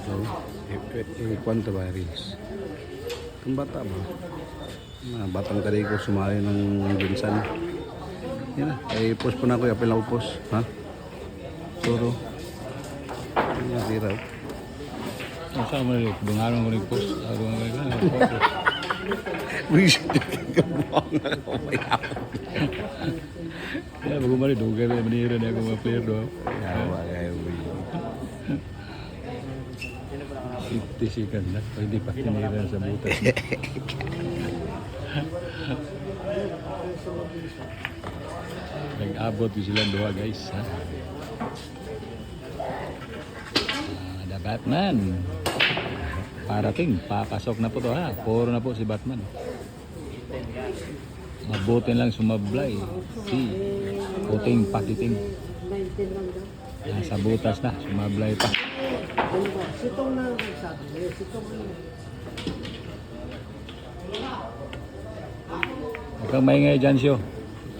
ito. Kwanto ba, Riz? Itong bata ba? Batang tali ko sumali ng ginsan. Yan na. Ay, post po na ako. Apil ako post. Ha? Suro. Yan, tiraw. Ang sama rin. Bungaran ko rin post. Ako nga rin. Riz, kabuang na ako. Ya, bago mali. Dugay ba manira na ako mga player doon. Yawa, kayo. 50 second na. Pwede pa tinira sa butas. Nag-abot ko silang duha guys. Ha? The Batman. Parating. Papasok na po to ha. Puro na po si Batman. Mabutin lang sumablay. Si puting pakiting. Nasa butas na. Sumablay pa. Sitong na nagsabi. Sitong na. Huwag kang maingay dyan siyo.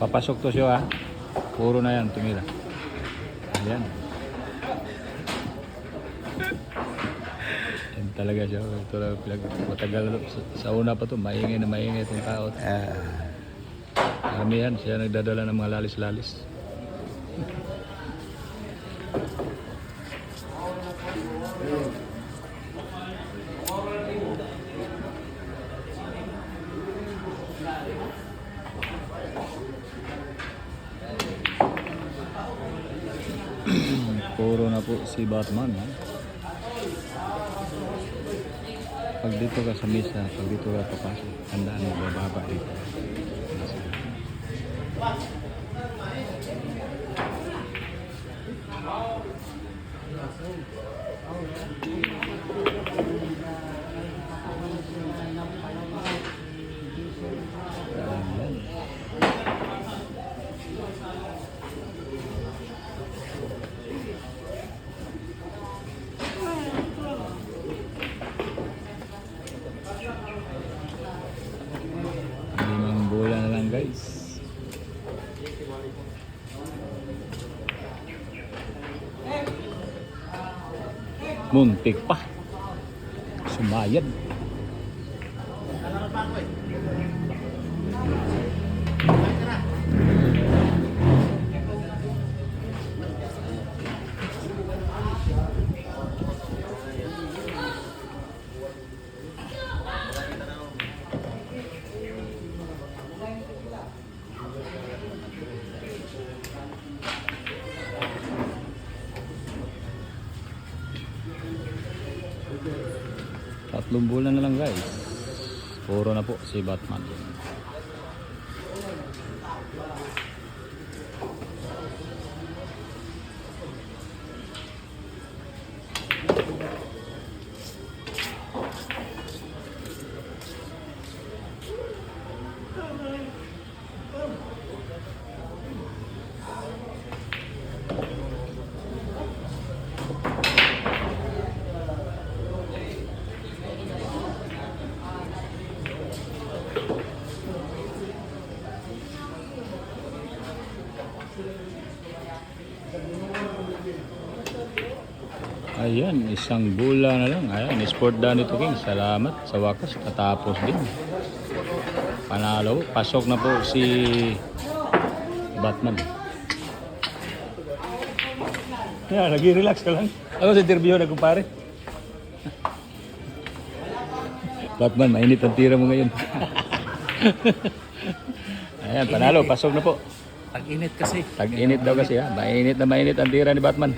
Papasok to siyo ha. Puro na yan. Tumira. Ayan. Yan talaga siya. Ito lang matagal na. Sa una pa to. Maingay na maingay itong tao. Kami yan. Siya nagdadala ng mga lalis-lalis. Puro na po si Batman ha? Pag dito ka sa misa, pag dito ka papasok, handaan mo bababa dito. Limang bola na lang guys. Muntik pa. Sumayad. Tatlong bulan na lang guys. Puro na po si Batman. Ayan, isang bola na lang. Ayan, sport Danny to King. Salamat sa wakas. Katapos din. Panalo. Pasok na po si Batman. Yan, nag-relax ka lang. Ako sa interview na kumpare. Batman, mainit ang tira mo ngayon. Ayan, panalo. Pasok na po. Tag-init kasi. Tag-init daw kasi ha. Mainit na mainit ang tira ni Batman.